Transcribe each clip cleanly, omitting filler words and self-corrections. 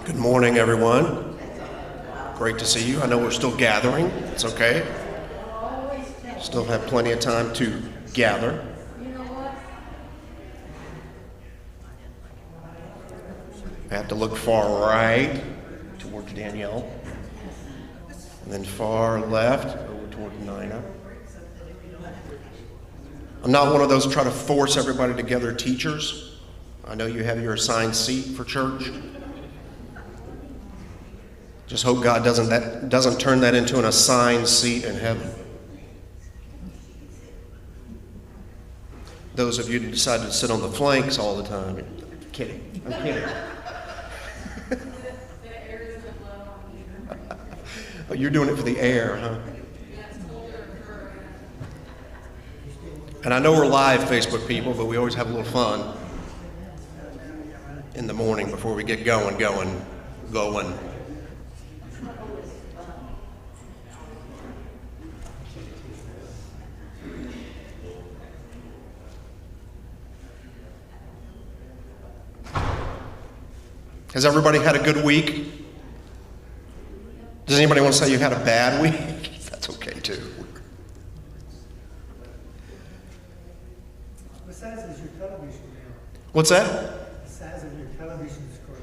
Good morning, everyone. Great to see you. I know we're still gathering. It's okay. Still have plenty of time to gather. I have to look far right towards Danielle, and then far left over toward Nina. I'm not one of those try to force everybody together teachers. I know you have your assigned seat for church. Just hope God doesn't turn that into an assigned seat in heaven. Those of you who decide to sit on the flanks all the time, I'm kidding. I'm kidding. Oh, you're doing it for the air, huh? And I know we're live, Facebook people, but we always have a little fun in the morning before we get going. Has everybody had a good week? Does anybody want to say you had a bad week? That's okay too. What size is your television now? What's that? The size of your television screen.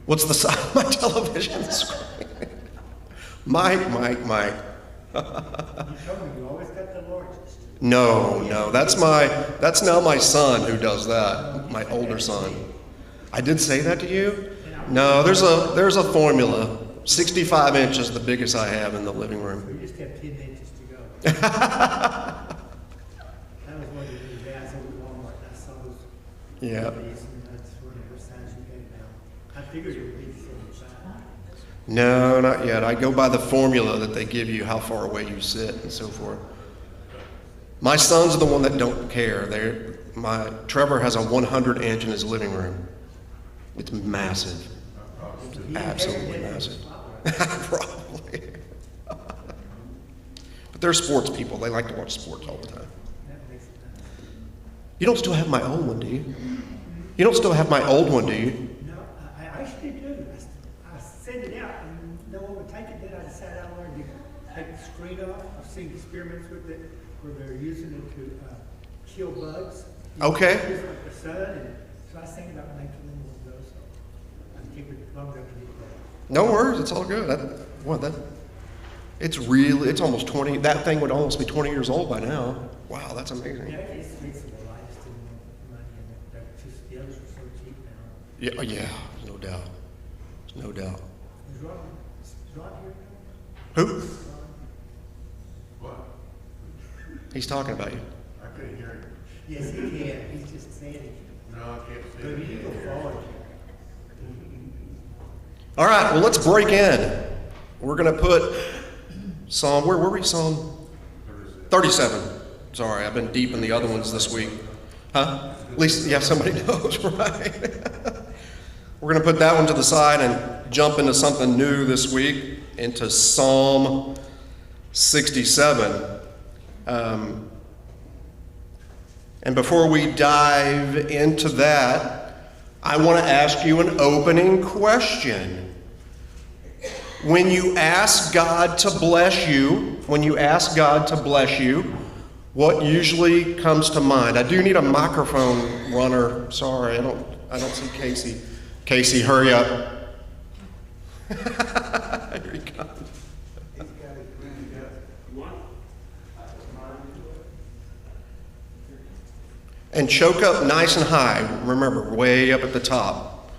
What's the size of my television screen? Mike. You told me you always got the largest. No, that's now my son who does that, my older son. I did say that to you? No, there's a formula. 65 inches, the biggest I have in the living room. We just have 10 inches to go. That was one of the guys over at Walmart. I saw those. Yeah. That's whatever size you get now. I figured it would be 75. No, not yet. I go by the formula that they give you, how far away you sit and so forth. My sons are the one that don't care. Trevor has a 100-inch in his living room. It's massive. It's absolutely massive. Probably. But they're sports people. They like to watch sports all the time. You don't still have my old one, do you? You don't still have my old one, do you? No, I actually do. I sent it out and no one would take it. Then I decided I wanted to take the screen off. I've seen experiments with it where they're using it to kill bugs. Okay. Like the sun, and so I was thinking about making one of those. So I keep it long enough to do that. No worries, it's all good. It's almost 20. That thing would almost be 20 years old by now. Wow, that's amazing. Yeah, it's fixable. I just didn't want the money in it. The others are so cheap now. Yeah, no doubt. There's no doubt. Is Ron here now? Who? What? He's talking about you. I couldn't hear him. Yes, he can. He's just saying it. No, I can't see But you go forward. All right, well, let's break in. We're going to put Psalm, where were we? Psalm 37. Sorry, I've been deep in the other ones this week. Huh? At least, yeah, somebody knows, right? We're going to put that one to the side and jump into something new this week, into Psalm 67. And before we dive into that, I want to ask you an opening question. When you ask God to bless you, what usually comes to mind? I do need a microphone runner. Sorry, I don't see Casey. Casey, hurry up. Here he comes. And choke up nice and high. Remember, way up at the top,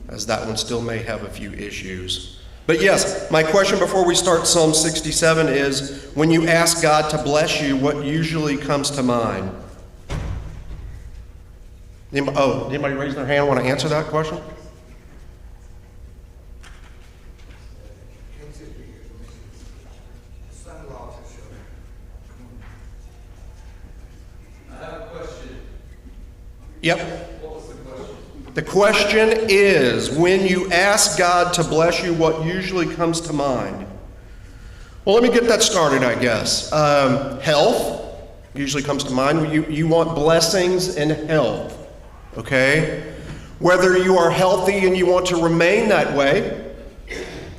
as that one still may have a few issues. But yes, my question before we start Psalm 67 is, when you ask God to bless you, what usually comes to mind? Anybody raise their hand want to answer that question? Yep. What was the question? The question is, when you ask God to bless you, what usually comes to mind? Well, let me get that started, I guess. Health usually comes to mind. You want blessings in health, okay? whether you are healthy and you want to remain that way,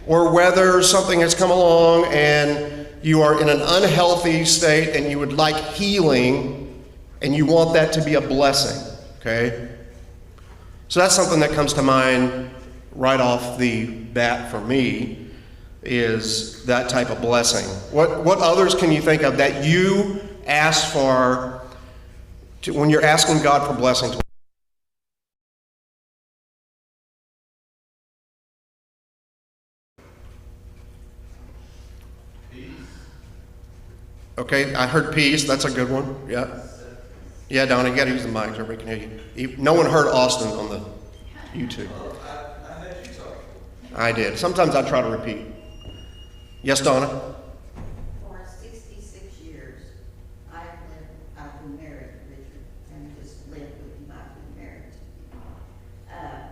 or whether something has come along and you are in an unhealthy state and you would like healing and you want that to be a blessing, okay? So that's something that comes to mind right off the bat for me, is that type of blessing. What others can you think of that you ask for when you're asking God for blessing? Okay, I heard peace. That's a good one. Yeah. Yeah, Donnie, you got to use the mic so everybody can hear you. No one heard Austin on the YouTube. I heard you talk. I did. Sometimes I try to repeat. Yes, Donna? For 66 years, I've been married to Richard and just lived with him. I've been married to him.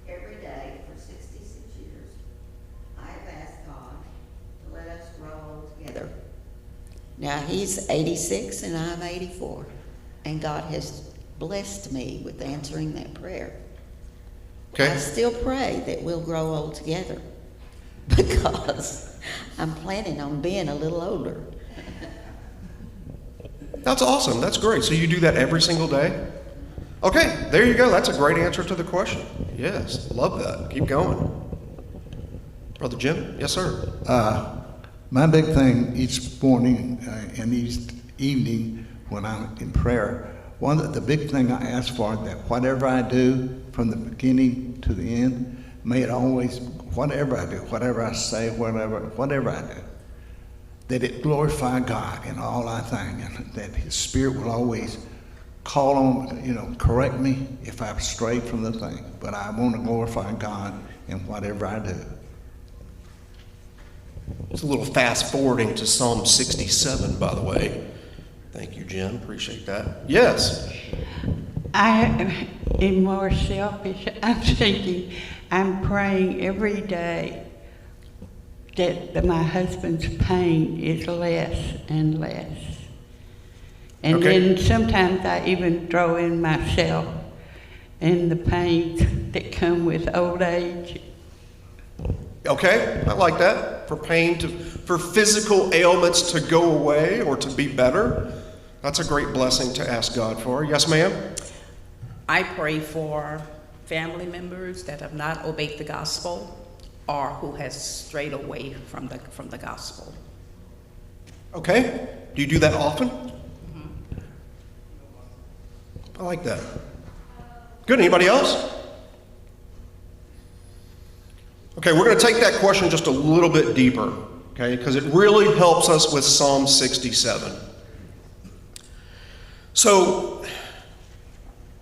Every day for 66 years, I've asked God to let us grow together. Now, he's 86 and I'm 84, and God has blessed me with answering that prayer. Okay. I still pray that we'll grow old together because I'm planning on being a little older. That's awesome. That's great. So you do that every single day? Okay, there you go. That's a great answer to the question. Yes, love that. Keep going. Brother Jim? Yes, sir. My big thing each morning and each evening when I'm in prayer, the big thing I ask for, that whatever I do from the beginning to the end, may it always, whatever I do, whatever I say, whatever I do, that it glorify God in all I think, and that His Spirit will always call on, correct me if I've strayed from the thing, but I want to glorify God in whatever I do. It's a little fast forwarding to Psalm 67, by the way. Thank you, Jim. Appreciate that. Yes. I am more selfish. I'm thinking, I'm praying every day that my husband's pain is less and less. And Okay. then sometimes I even throw in myself and the pains that come with old age. Okay, I like that. For physical ailments to go away or to be better. That's a great blessing to ask God for. Yes, ma'am? I pray for family members that have not obeyed the gospel or who has strayed away from the gospel. Okay. Do you do that often? I like that. Good. Anybody else? Okay, we're going to take that question just a little bit deeper, okay, because it really helps us with Psalm 67. So,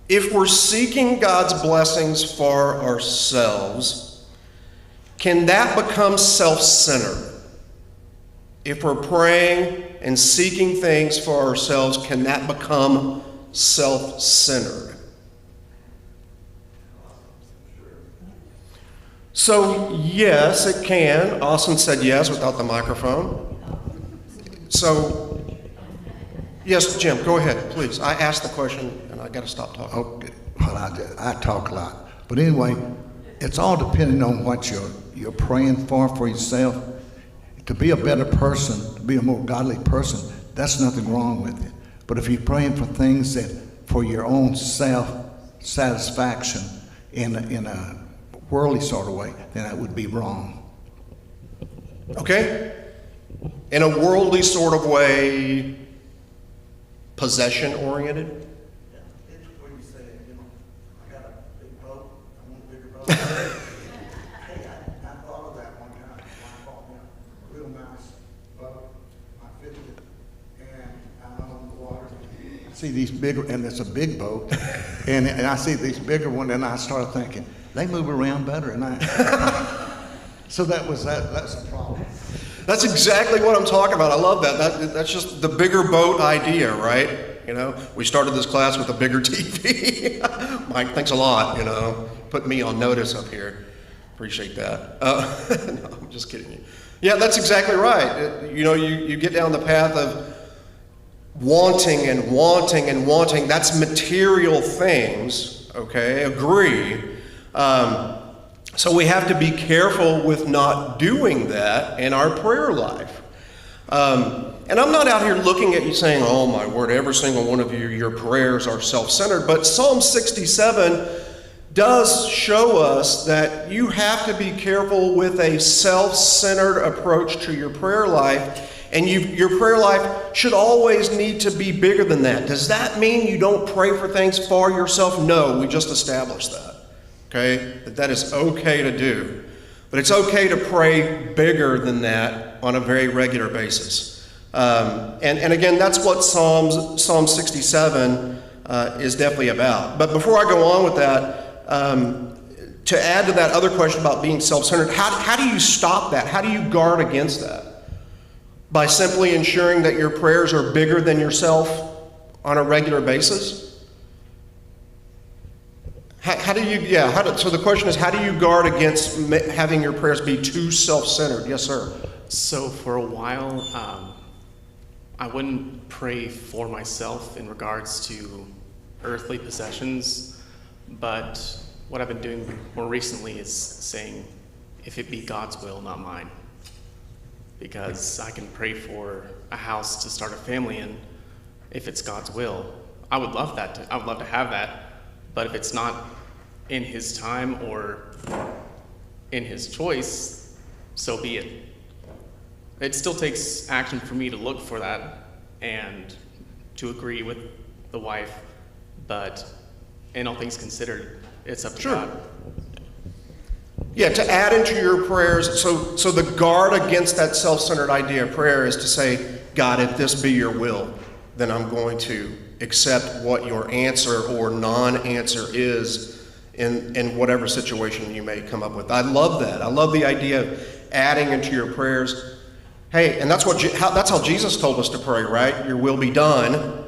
if we're seeking God's blessings for ourselves, can that become self-centered? If we're praying and seeking things for ourselves, can that become self-centered? So, yes, it can. Austin said yes without the microphone. So, yes, Jim, go ahead, please. I asked the question, and I got to stop talking. Okay. Well, I talk a lot. But anyway, it's all depending on what you're praying for yourself. To be a better person, to be a more godly person, that's nothing wrong with it. But if you're praying for things that for your own self-satisfaction in a worldly sort of way, then that would be wrong. Okay? In a worldly sort of way, possession-oriented? It's where you say, I got a big boat, I want a bigger boat. Hey, I thought of that one time. I bought me a real nice boat, I fitted it, and I'm out on the water. I see these bigger, and it's a big boat, and I see these bigger ones, and I started thinking, they move around better than I. So that's a problem. That's exactly what I'm talking about. I love that. That's just the bigger boat idea, right? We started this class with a bigger TV. Mike, thanks a lot, putting me on notice up here. Appreciate that. No, I'm just kidding you. Yeah, that's exactly right. You get down the path of wanting and wanting and wanting. That's material things, okay? Agree. So we have to be careful with not doing that in our prayer life. And I'm not out here looking at you saying, oh my word, every single one of you, your prayers are self-centered. But Psalm 67 does show us that you have to be careful with a self-centered approach to your prayer life. And your prayer life should always need to be bigger than that. Does that mean you don't pray for things for yourself? No, we just established that. Okay? That is okay to do. But it's okay to pray bigger than that on a very regular basis. And again, that's what Psalm 67 is definitely about. But before I go on with that, to add to that other question about being self-centered, how do you stop that? How do you guard against that? By simply ensuring that your prayers are bigger than yourself on a regular basis? So the question is, how do you guard against having your prayers be too self-centered? Yes, sir. So for a while, I wouldn't pray for myself in regards to earthly possessions, but what I've been doing more recently is saying, if it be God's will, not mine. Because I can pray for a house to start a family in if it's God's will. I would love that. I would love to have that. But if it's not in His time or in His choice, so be it. It still takes action for me to look for that and to agree with the wife. But in all things considered, it's up to God. Yeah, to add into your prayers, so the guard against that self-centered idea of prayer is to say, God, if this be your will, then I'm going to accept what your answer or non-answer is in whatever situation you may come up with. I love that. I love the idea of adding into your prayers. Hey, and that's how Jesus told us to pray, right? Your will be done.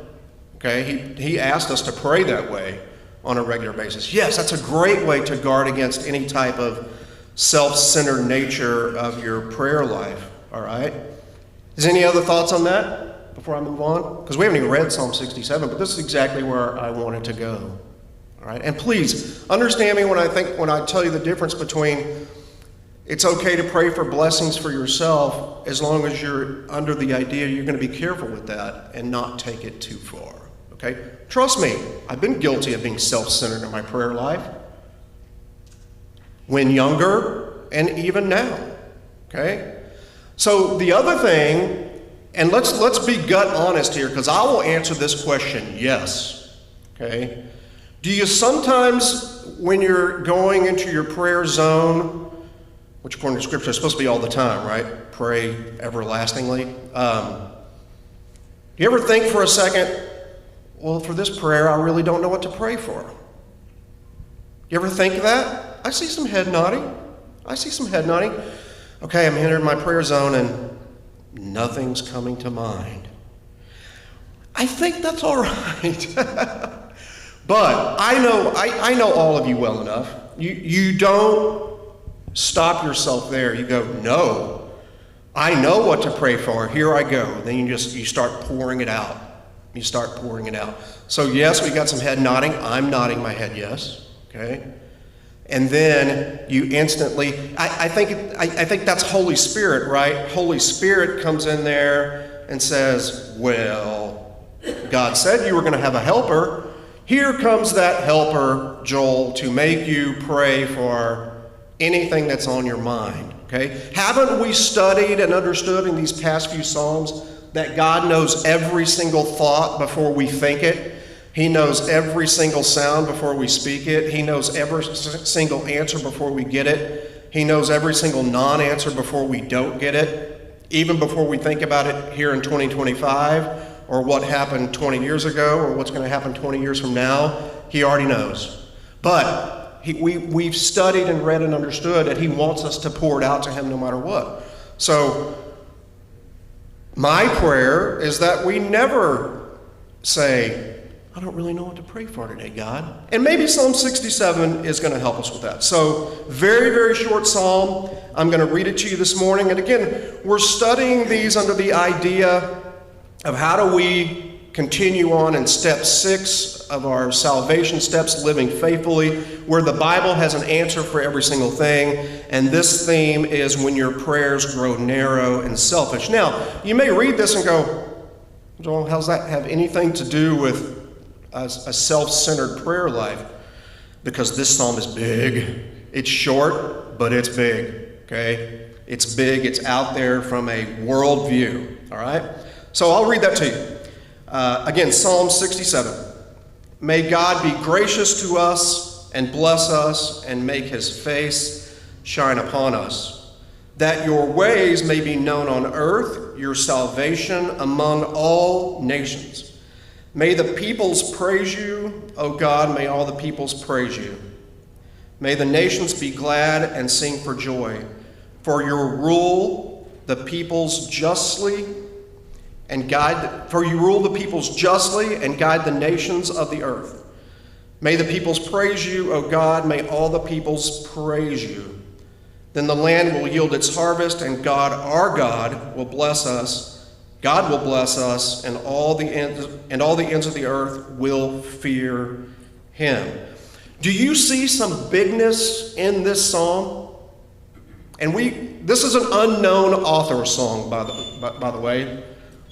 Okay, he asked us to pray that way on a regular basis. Yes, that's a great way to guard against any type of self-centered nature of your prayer life, all right? Is any other thoughts on that before I move on? Because we haven't even read Psalm 67, but this is exactly where I wanted to go, all right? And please, understand me when I tell you the difference between it's okay to pray for blessings for yourself as long as you're under the idea you're going to be careful with that and not take it too far. Okay? Trust me, I've been guilty of being self-centered in my prayer life. When younger and even now. Okay? So the other thing, and let's be gut honest here, because I will answer this question, yes. Okay? Do you sometimes, when you're going into your prayer zone, which according to Scripture is supposed to be all the time, right? Pray everlastingly. Do you ever think for a second, well, for this prayer, I really don't know what to pray for? You ever think of that? I see some head nodding. Okay, I'm entering my prayer zone and nothing's coming to mind. I think that's all right. But I know all of you well enough. You don't stop yourself there. You go, no, I know what to pray for. Here I go. Then you start pouring it out. So yes, we got some head nodding. I'm nodding my head yes. Okay. And then you instantly, I think that's Holy Spirit, right? Holy Spirit comes in there and says, well, God said you were going to have a helper. Here comes that helper, Joel, to make you pray for anything that's on your mind. Okay? Haven't we studied and understood in these past few Psalms that God knows every single thought before we think it? He knows every single sound before we speak it. He knows every single answer before we get it. He knows every single non-answer before we don't get it, even before we think about it here in 2025, or what happened 20 years ago, or what's going to happen 20 years from now. He already knows. But we've studied and read and understood that He wants us to pour it out to Him no matter what. So my prayer is that we never say, I don't really know what to pray for today, God. And maybe Psalm 67 is going to help us with that. So very, very short psalm. I'm going to read it to you this morning. And again, we're studying these under the idea of how do we continue on in step 6 of our salvation steps, living faithfully, where the Bible has an answer for every single thing. And this theme is when your prayers grow narrow and selfish. Now, you may read this and go, Joel, how's that have anything to do with a self-centered prayer life? Because this psalm is big. It's short, but it's big, okay? It's big, it's out there from a world view, all right? So I'll read that to you. Again, Psalm 67. May God be gracious to us and bless us and make his face shine upon us, that your ways may be known on earth, your salvation among all nations. May the peoples praise you, O God, may all the peoples praise you. May the nations be glad and sing for joy, for your rule the peoples justly and guide, for you rule the peoples justly and guide the nations of the earth. May the peoples praise you, O God, may all the peoples praise you. Then the land will yield its harvest, and God, our God, will bless us. God will bless us, and all the ends of the earth will fear him. Do you see some bigness in this psalm? And this is an unknown author song, by the way.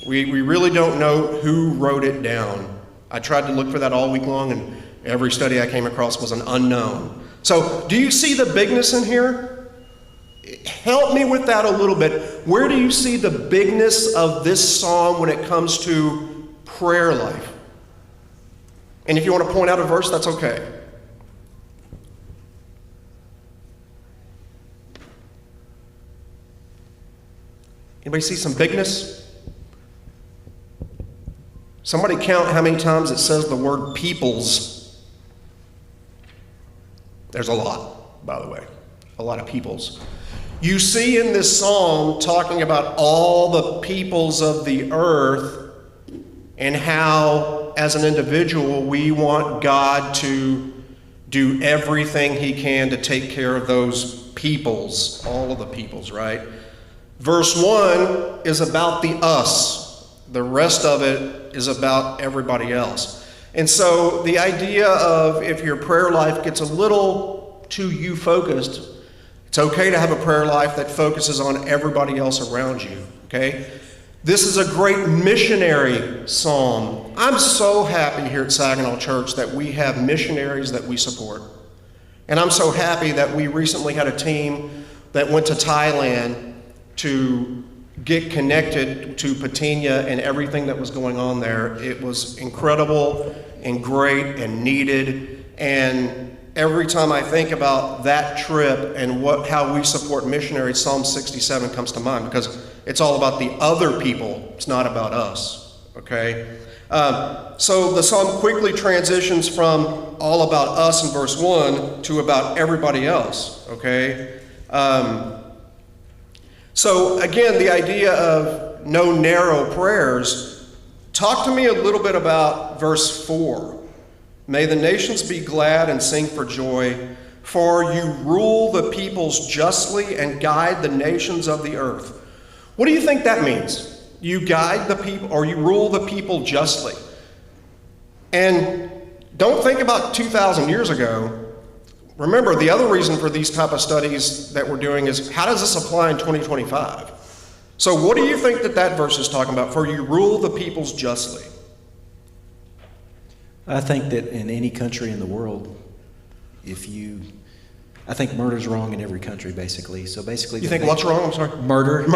We really don't know who wrote it down. I tried to look for that all week long, and every study I came across was an unknown. So, do you see the bigness in here? Help me with that a little bit. Where do you see the bigness of this psalm when it comes to prayer life? And if you want to point out a verse, that's okay. Anybody see some bigness? Somebody count how many times it says the word peoples. There's a lot, by the way. A lot of peoples. You see in this psalm talking about all the peoples of the earth and how, as an individual, we want God to do everything he can to take care of those peoples, all of the peoples, right? Verse 1 is about the us. The rest of it is about everybody else. And so the idea of if your prayer life gets a little too you-focused, it's okay to have a prayer life that focuses on everybody else around you, okay? This is a great missionary psalm. I'm so happy here at Saginaw Church that we have missionaries that we support. And I'm so happy that we recently had a team that went to Thailand to get connected to Patinia and everything that was going on there. It was incredible and great and needed. And every time I think about that trip and how we support missionaries, Psalm 67 comes to mind, because it's all about the other people. It's not about us, okay? So the psalm quickly transitions from all about us in verse 1 to about everybody else, okay? So again, the idea of no narrow prayers. Talk to me a little bit about verse 4. May the nations be glad and sing for joy, for you rule the peoples justly and guide the nations of the earth. What do you think that means? You guide the people, or you rule the people justly. And don't think about 2,000 years ago. Remember, the other reason for these type of studies that we're doing is, how does this apply in 2025? So what do you think that verse is talking about? For you rule the peoples justly. I think that in any country in the world, I think murder's wrong in every country, basically. So basically, you think what's wrong? I'm sorry. Murder is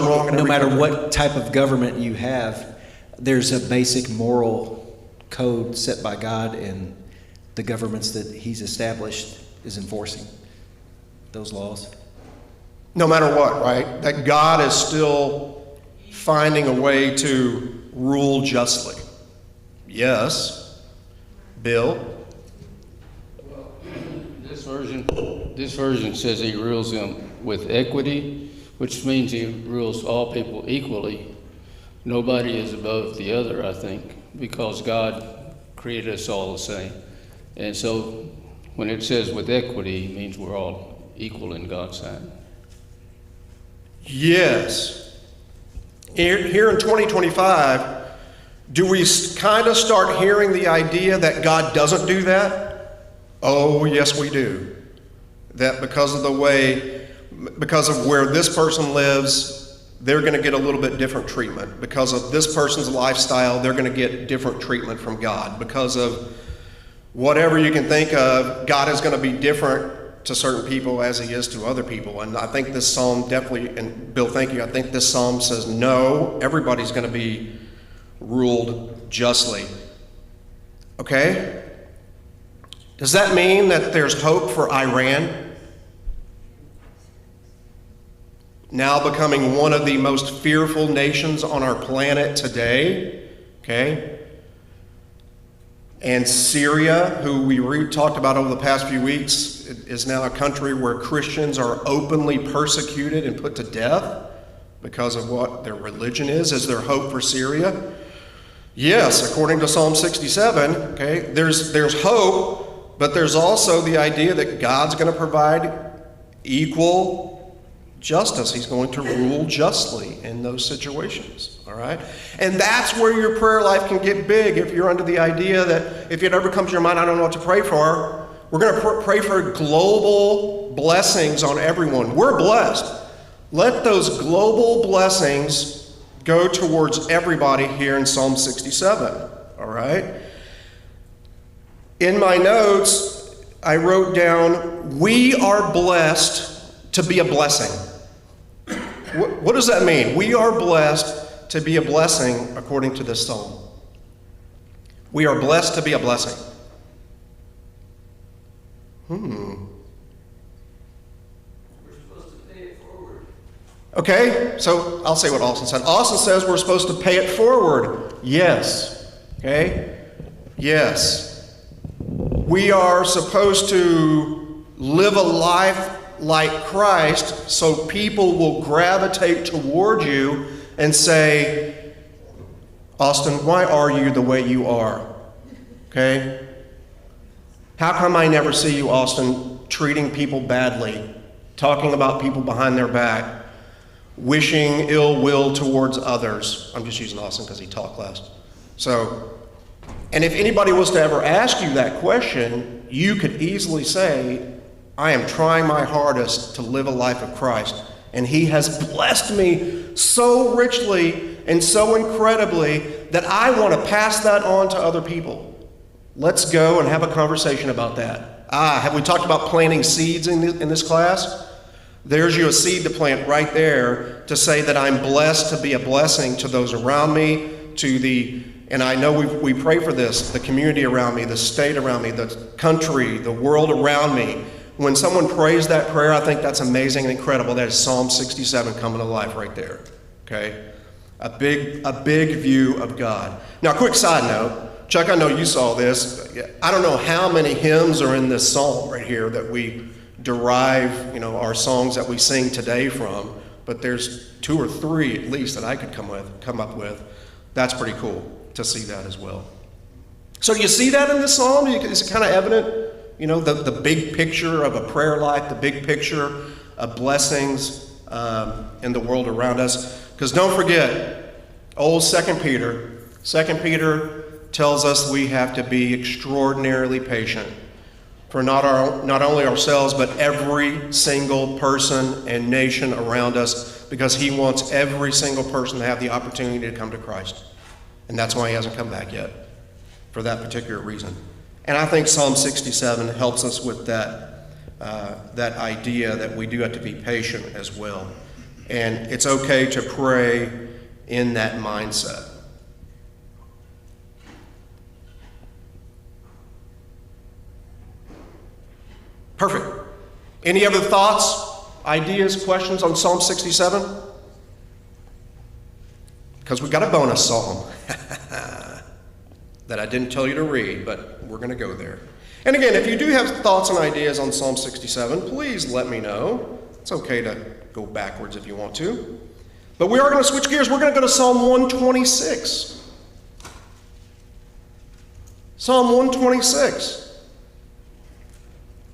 wrong in no every matter country. what type of government you have. There's a basic moral code set by God, and the governments that He's established is enforcing those laws. No matter what, right? That God is still finding a way to rule justly. Yes. Bill? Well, this version says he rules them with equity, which means he rules all people equally. Nobody is above the other, I think, because God created us all the same. And so when it says with equity, it means we're all equal in God's sight. Yes. Here in 2025, Do we kind of start hearing the idea that God doesn't do that? Oh, yes, we do. That because of where this person lives, they're going to get a little bit different treatment. Because of this person's lifestyle, they're going to get different treatment from God. Because of whatever you can think of, God is going to be different to certain people as he is to other people. And I think this psalm definitely, and Bill, thank you, I think this psalm says no, everybody's going to be ruled justly. Okay? Does that mean that there's hope for Iran? Now becoming one of the most fearful nations on our planet today. Okay? And Syria, who we talked about over the past few weeks, is now a country where Christians are openly persecuted and put to death because of what their religion is. Is there hope for Syria? Yes, according to Psalm 67, okay, there's hope, but there's also the idea that God's going to provide equal justice. He's going to rule justly in those situations, all right? And that's where your prayer life can get big if you're under the idea that if it ever comes to your mind, I don't know what to pray for, we're going to pray for global blessings on everyone. We're blessed. Let those global blessings go towards everybody here in Psalm 67, all right? In my notes, I wrote down, we are blessed to be a blessing. What does that mean? We are blessed to be a blessing according to this psalm. We are blessed to be a blessing. We're supposed to pay it forward. Okay, so I'll say what Austin said. Austin says we're supposed to pay it forward. Yes. Okay? Yes. We are supposed to live a life like Christ so people will gravitate toward you and say, Austin, why are you the way you are? Okay? How come I never see you, Austin, treating people badly, talking about people behind their back, wishing ill will towards others? I'm just using Austin because he talked last. So, and if anybody was to ever ask you that question, you could easily say, I am trying my hardest to live a life of Christ, and he has blessed me so richly and so incredibly that I want to pass that on to other people. Let's go and have a conversation about that. Have we talked about planting seeds in this class? There's you a seed to plant right there to say that I'm blessed to be a blessing to those around me, and I know we pray for this, the community around me, the state around me, the country, the world around me. When someone prays that prayer, I think that's amazing and incredible. That is Psalm 67 coming to life right there. Okay? A big view of God. Now, quick side note. Chuck, I know you saw this. I don't know how many hymns are in this psalm right here that we derive, our songs that we sing today from, but there's 2 or 3 at least that I could come up with. That's pretty cool to see that as well. So do you see that in this psalm? Is it kind of evident? The big picture of a prayer life, the big picture of blessings in the world around us. Because don't forget, old 2 Peter. 2 Peter tells us we have to be extraordinarily patient for not only ourselves, but every single person and nation around us, because he wants every single person to have the opportunity to come to Christ. And that's why he hasn't come back yet, for that particular reason. And I think Psalm 67 helps us with that idea that we do have to be patient as well. And it's okay to pray in that mindset. Perfect. Any other thoughts, ideas, questions on Psalm 67? Because we got a bonus psalm that I didn't tell you to read, but we're going to go there. And again, if you do have thoughts and ideas on Psalm 67, please let me know. It's okay to go backwards if you want to. But we are going to switch gears. We're going to go to Psalm 126. Psalm 126.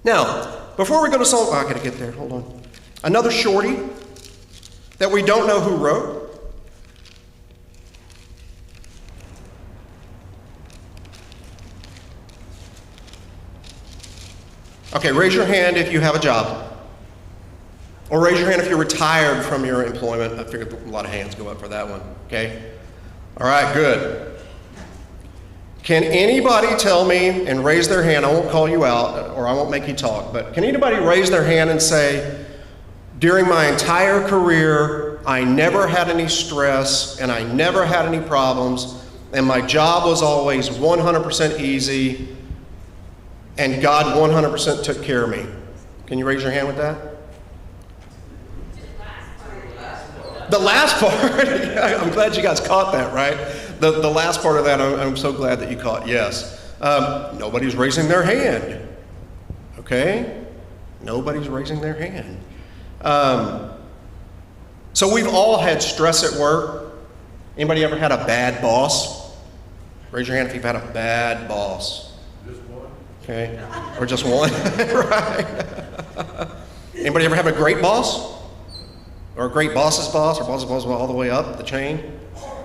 Now, before we go to Psalm, I got to get there. Hold on. Another shorty that we don't know who wrote. Okay, raise your hand if you have a job. Or raise your hand if you're retired from your employment. I figured a lot of hands go up for that one, okay? All right, good. Can anybody tell me and raise their hand, I won't call you out or I won't make you talk, but can anybody raise their hand and say, during my entire career, I never had any stress and I never had any problems and my job was always 100% easy and God 100% took care of me? Can you raise your hand with that? The last part, I'm glad you guys caught that, right? The last part of that, I'm so glad that you caught, yes. Nobody's raising their hand, okay? Nobody's raising their hand. So we've all had stress at work. Anybody ever had a bad boss? Raise your hand if you've had a bad boss. Just one. Okay, or just one, right? Anybody ever have a great boss? Or a great boss's boss, or boss's boss all the way up the chain?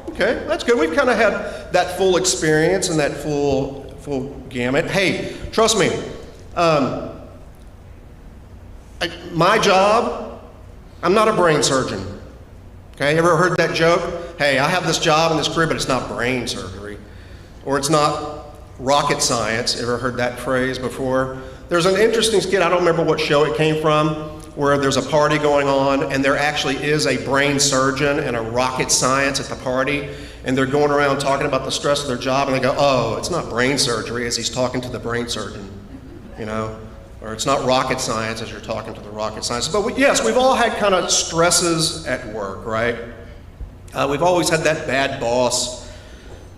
Okay, that's good. We've kind of had that full experience and that full gamut. Hey, trust me, my job, I'm not a brain surgeon. Okay, ever heard that joke? Hey, I have this job in this career, but it's not brain surgery. Or it's not rocket science. Ever heard that phrase before? There's an interesting skit, I don't remember what show it came from, where there's a party going on and there actually is a brain surgeon and a rocket science at the party, and they're going around talking about the stress of their job, and they go, oh, it's not brain surgery, as he's talking to the brain surgeon, you know? Or it's not rocket science as you're talking to the rocket science. But yes, we've all had kind of stresses at work, right? We've always had that bad boss.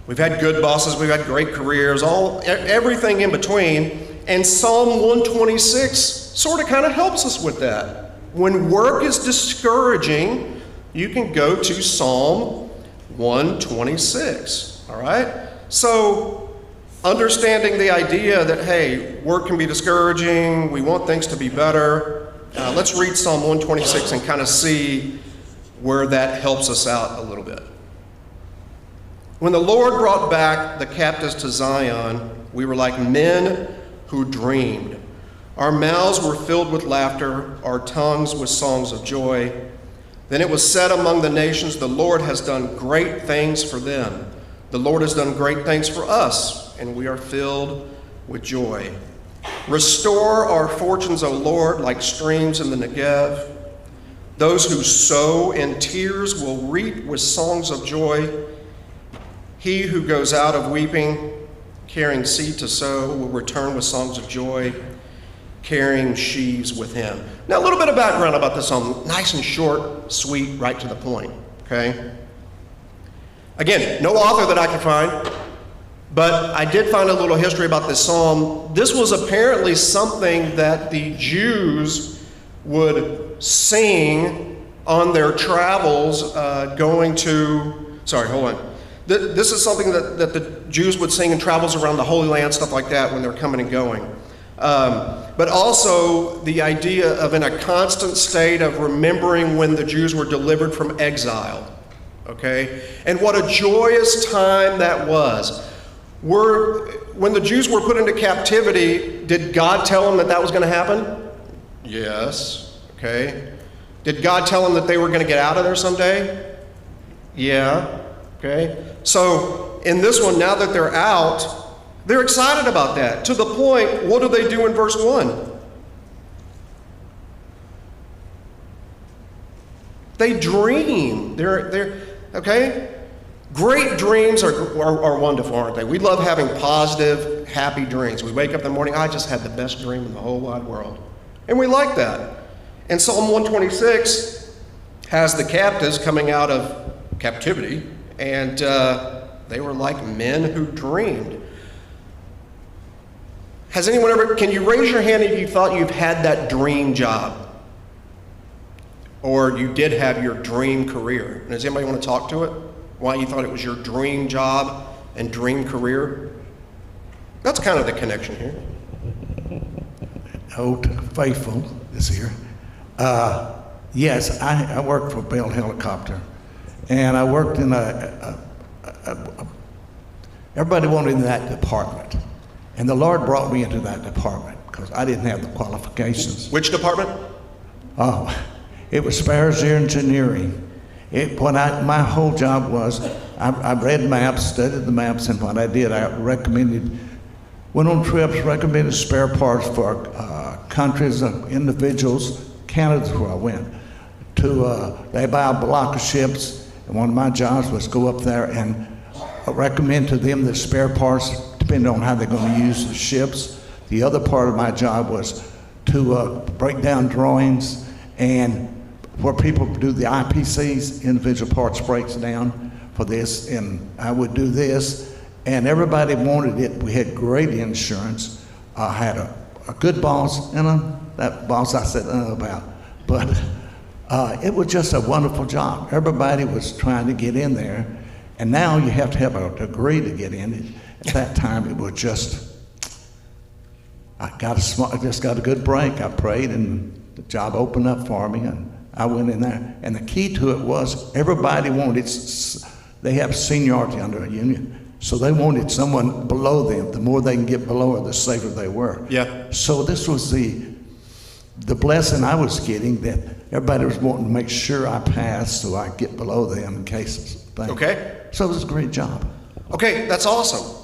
We've had good bosses, we've had great careers, everything in between. And Psalm 126 sort of kind of helps us with that. When work is discouraging, you can go to Psalm 126, all right? So understanding the idea that, hey, work can be discouraging, we want things to be better, let's read Psalm 126 and kind of see where that helps us out a little bit. When the Lord brought back the captives to Zion, we were like men who dreamed. Our mouths were filled with laughter, our tongues with songs of joy. Then it was said among the nations, the Lord has done great things for them. The Lord has done great things for us, and we are filled with joy. Restore our fortunes, O Lord, like streams in the Negev. Those who sow in tears will reap with songs of joy. He who goes out of weeping, carrying seed to sow, will return with songs of joy, carrying sheaves with him. Now, a little bit of background about this psalm. Nice and short, sweet, right to the point, okay? Again, no author that I could find, but I did find a little history about this psalm. This was apparently something that the Jews would sing on their travels going to, sorry, hold on. This is something that the Jews would sing in travels around the Holy Land, stuff like that, when they're coming and going. But also the idea of in a constant state of remembering when the Jews were delivered from exile, okay? And what a joyous time that was. When the Jews were put into captivity, did God tell them that that was going to happen? Yes, okay. Did God tell them that they were going to get out of there someday? Yeah, okay. So in this one, now that they're out, they're excited about that. To the point, what do they do in verse 1? They dream. They're okay? Great dreams are wonderful, aren't they? We love having positive, happy dreams. We wake up in the morning, I just had the best dream in the whole wide world. And we like that. And Psalm 126 has the captives coming out of captivity, and they were like men who dreamed. Has anyone ever, can you raise your hand if you thought you've had that dream job? Or you did have your dream career? And does anybody want to talk to it? Why you thought it was your dream job and dream career? That's kind of the connection here. Old Faithful is here. Yes, I worked for Bell Helicopter, and I worked in everybody wanted in that department, and the Lord brought me into that department because I didn't have the qualifications. Which department? Oh, it was spares engineering. My whole job was, I read maps, studied the maps, and what I did, I went on trips, recommended spare parts for countries, individuals. Canada's where I went. They buy a block of ships, and one of my jobs was go up there and recommend to them the spare parts, depending on how they're going to use the ships. The other part of my job was to break down drawings and where people do the IPCs, individual parts breaks down for this, and I would do this, and everybody wanted it. We had great insurance. I had a good boss, and that boss I said about, but it was just a wonderful job. Everybody was trying to get in there, and now you have to have a degree to get in. At that time, it was just, I just got a good break. I prayed, and the job opened up for me, and I went in there. And the key to it was everybody wanted, they have seniority under a union, so they wanted someone below them. The more they can get below her, the safer they were. Yeah. So this was the blessing I was getting, that everybody was wanting to make sure I passed so I get below them in cases. Okay. So it was a great job. Okay, that's awesome.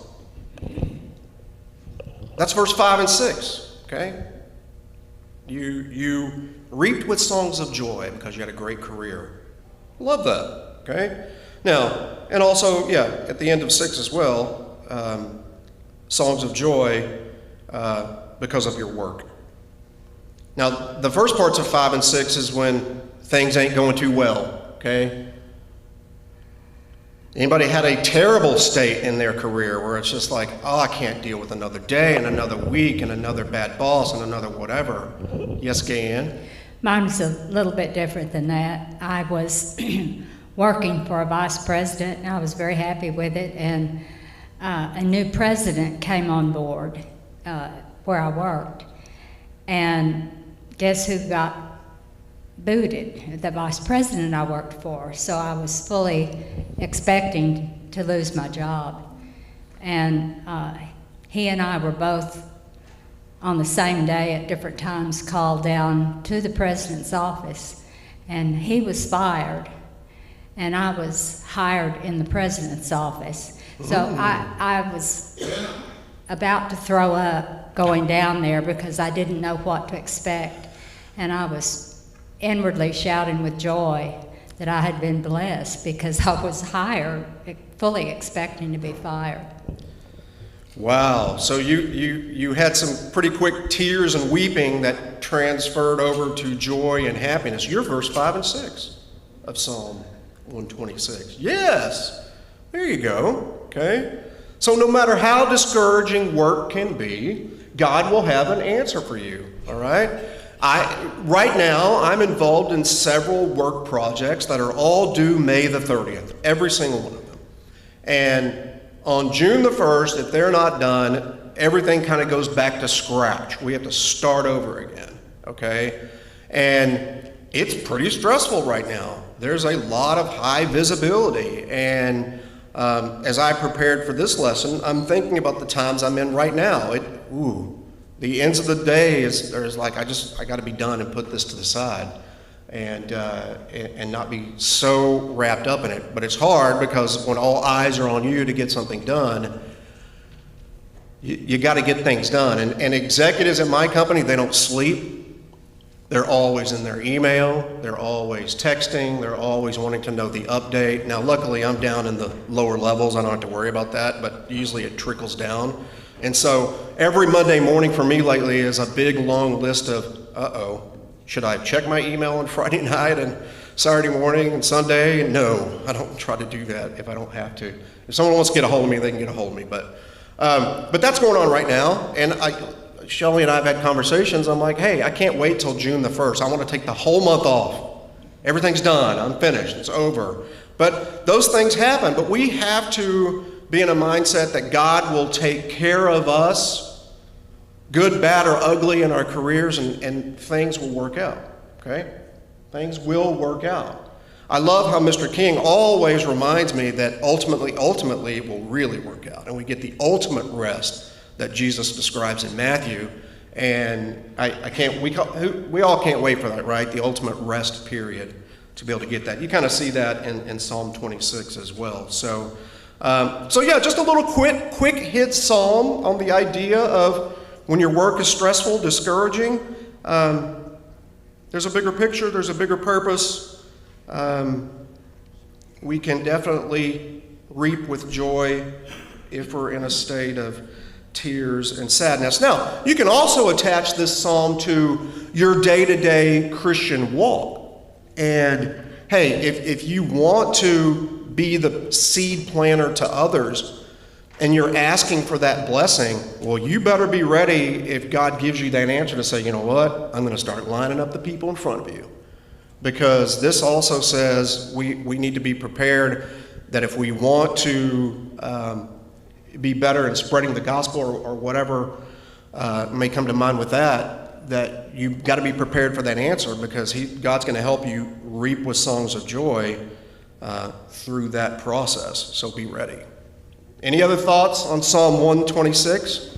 That's verse 5 and 6, okay? You reaped with songs of joy because you had a great career. Love that, okay? Now, and also, yeah, at the end of 6 as well, songs of joy because of your work. Now, the first parts of 5 and 6 is when things ain't going too well, okay? Anybody had a terrible state in their career where it's just like, oh, I can't deal with another day and another week and another bad boss and another whatever? Yes, Gayanne? Mine was a little bit different than that. I was working for a vice president, and I was very happy with it, and a new president came on board where I worked, and guess who got booted? The vice president I worked for. So I was fully expecting to lose my job. And he and I were both on the same day at different times called down to the president's office. And he was fired, and I was hired in the president's office. So I was about to throw up going down there because I didn't know what to expect. And I was inwardly shouting with joy that I had been blessed because I was hired, fully expecting to be fired. Wow. So you had some pretty quick tears and weeping that transferred over to joy and happiness. You're verse 5 and 6 of Psalm 126. Yes. There you go. Okay. So no matter how discouraging work can be, God will have an answer for you. All right? Right now, I'm involved in several work projects that are all due May the 30th, every single one of them. And on June the 1st, if they're not done, everything kind of goes back to scratch. We have to start over again, okay? And it's pretty stressful right now. There's a lot of high visibility. And as I prepared for this lesson, I'm thinking about the times I'm in right now. The ends of the day there's like, I got to be done and put this to the side and not be so wrapped up in it. But it's hard because when all eyes are on you to get something done, you got to get things done. And executives at my company, they don't sleep. They're always in their email. They're always texting. They're always wanting to know the update. Now, luckily, I'm down in the lower levels. I don't have to worry about that, but usually it trickles down. And so every Monday morning for me lately is a big, long list of, should I check my email on Friday night and Saturday morning and Sunday? No, I don't try to do that if I don't have to. If someone wants to get a hold of me, they can get a hold of me. But that's going on right now. And Shelley and I have had conversations. I'm like, hey, I can't wait till June the 1st. I want to take the whole month off. Everything's done. I'm finished. It's over. But those things happen. But we have to be in a mindset that God will take care of us, good, bad, or ugly in our careers, and things will work out, okay? Things will work out. I love how Mr. King always reminds me that ultimately it will really work out, and we get the ultimate rest that Jesus describes in Matthew, And I can't, we all can't wait for that, right? The ultimate rest period to be able to get that. You kind of see that in Psalm 26 as well. So yeah, just a little quick hit psalm on the idea of when your work is stressful, discouraging. There's a bigger picture, there's a bigger purpose. We can definitely reap with joy if we're in a state of tears and sadness. Now, you can also attach this psalm to your day-to-day Christian walk. And hey, if you want to be the seed planter to others and you're asking for that blessing, well, you better be ready if God gives you that answer to say, you know what, I'm going to start lining up the people in front of you. Because this also says we need to be prepared that if we want to be better in spreading the gospel or whatever may come to mind with that you've got to be prepared for that answer, because God's going to help you reap with songs of joy through that process. So be ready. Any other thoughts on Psalm 126?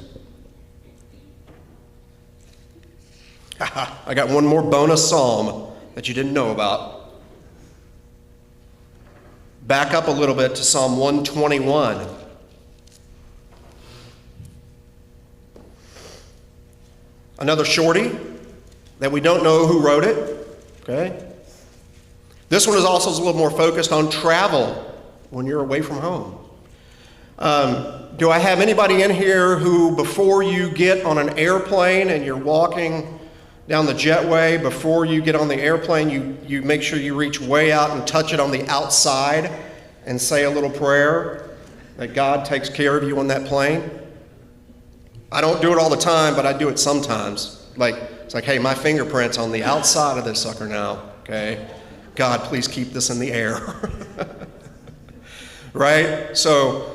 I got one more bonus psalm that you didn't know about. Back up a little bit to Psalm 121. Another shorty that we don't know who wrote it, okay? This one is also a little more focused on travel when you're away from home. Do I have anybody in here who, before you get on an airplane and you're walking down the jetway, before you get on the airplane, you make sure you reach way out and touch it on the outside and say a little prayer that God takes care of you on that plane? I don't do it all the time, but I do it sometimes. It's like, hey, my fingerprint's on the outside of this sucker now, okay? God, please keep this in the air. Right? So,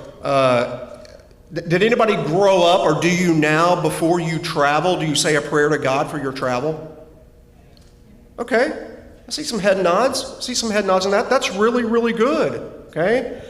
did anybody grow up, or do you now, before you travel, do you say a prayer to God for your travel? Okay. I see some head nods. On that. That's really, really good, okay?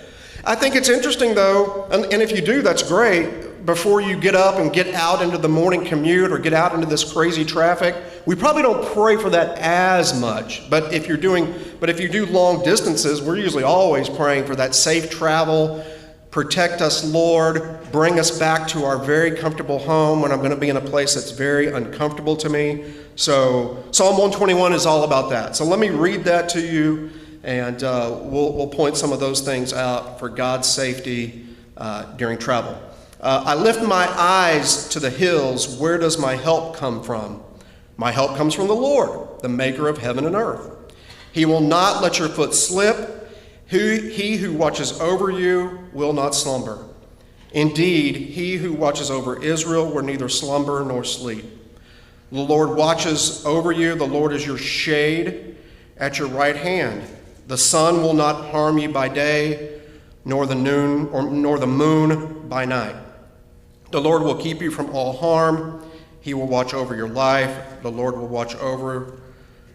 I think it's interesting, though, and if you do, that's great. Before you get up and get out into the morning commute or get out into this crazy traffic, we probably don't pray for that as much. But if you do long distances, we're usually always praying for that safe travel. Protect us, Lord. Bring us back to our very comfortable home when I'm going to be in a place that's very uncomfortable to me. So Psalm 121 is all about that. So let me read that to you, and we'll point some of those things out for God's safety during travel. I lift my eyes to the hills. Where does my help come from? My help comes from the Lord, the maker of heaven and earth. He will not let your foot slip. He who watches over you will not slumber. Indeed, he who watches over Israel will neither slumber nor sleep. The Lord watches over you. The Lord is your shade at your right hand. The sun will not harm you by day, nor the moon by night. The Lord will keep you from all harm. He will watch over your life. The Lord will watch over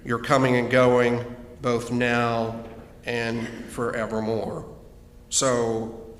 your coming and going, both now and forevermore. So,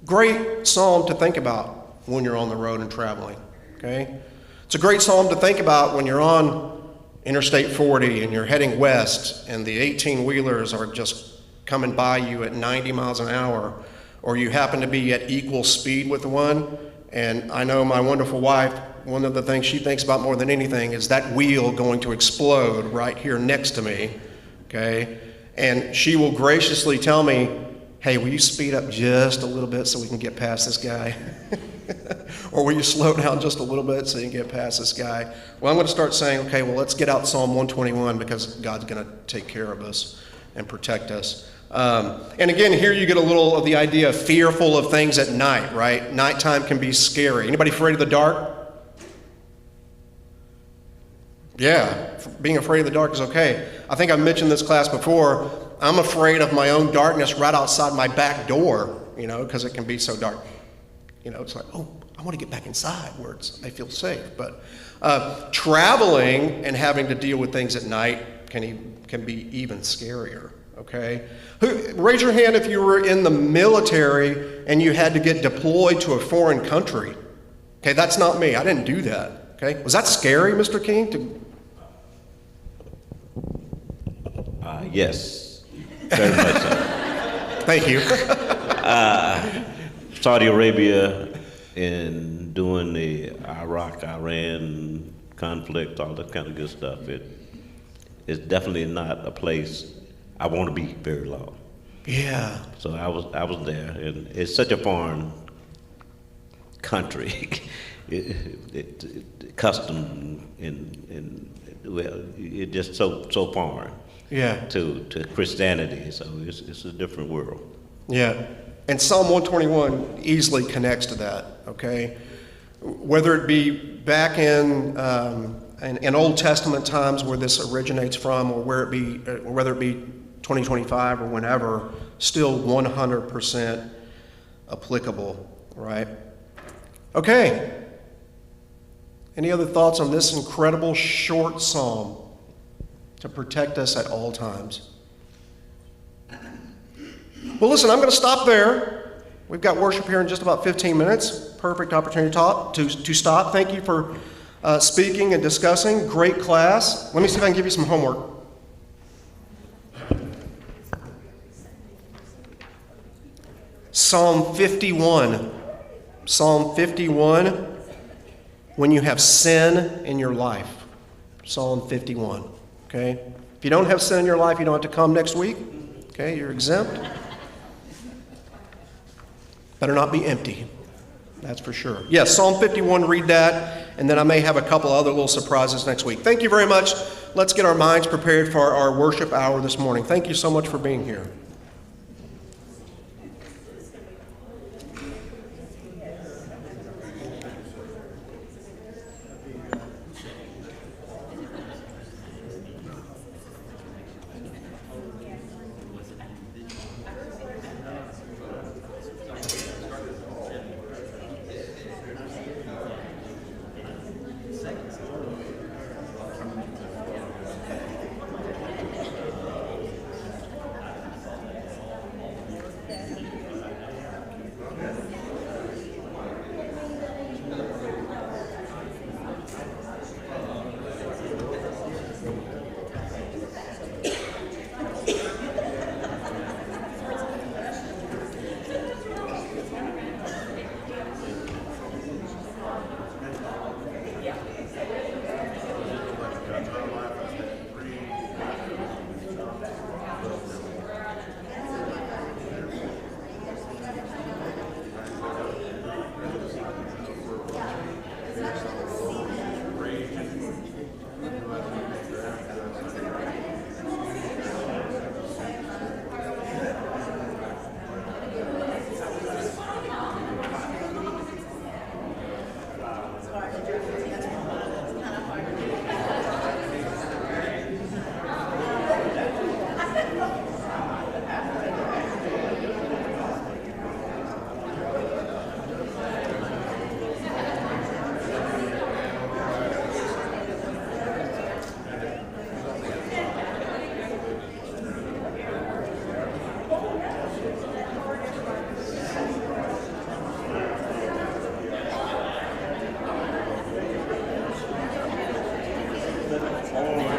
great psalm to think about when you're on the road and traveling, okay? It's a great psalm to think about when you're on Interstate 40 and you're heading west and the 18-wheelers are just coming by you at 90 miles an hour, or you happen to be at equal speed with one. And I know my wonderful wife, one of the things she thinks about more than anything is that wheel going to explode right here next to me, okay? And she will graciously tell me, hey, will you speed up just a little bit so we can get past this guy? Or will you slow down just a little bit so you can get past this guy? Well, I'm going to start saying, okay, well, let's get out Psalm 121 because God's going to take care of us and protect us. And again, here you get a little of the idea of fearful of things at night, right? Nighttime can be scary. Anybody afraid of the dark? Yeah, being afraid of the dark is okay. I think I mentioned this class before. I'm afraid of my own darkness right outside my back door, because it can be so dark. It's like, oh, I want to get back inside where I feel safe. But traveling and having to deal with things at night can be even scarier. Okay? Raise your hand if you were in the military and you had to get deployed to a foreign country. Okay, that's not me. I didn't do that. Okay, was that scary, Mr. King? Yes, very much so. Thank you. Saudi Arabia in doing the Iraq-Iran conflict, all that kind of good stuff. It's definitely not a place I want to be very long. Yeah. So I was there, and it's such a foreign country. Custom and well, it's just so foreign. Yeah. To Christianity, so it's a different world. Yeah. And Psalm 121 easily connects to that, okay? Whether it be back in Old Testament times where this originates from, or whether it be 2025 or whenever, still 100% applicable, right? Okay. Any other thoughts on this incredible short psalm to protect us at all times? Well, listen, I'm going to stop there. We've got worship here in just about 15 minutes. Perfect opportunity to stop. Thank you for speaking and discussing. Great class. Let me see if I can give you some homework. Psalm 51. Psalm 51, when you have sin in your life. Psalm 51. Okay? If you don't have sin in your life, you don't have to come next week. Okay? You're exempt. Better not be empty. That's for sure. Yes, Psalm 51, read that, and then I may have a couple other little surprises next week. Thank you very much. Let's get our minds prepared for our worship hour this morning. Thank you so much for being here. Oh.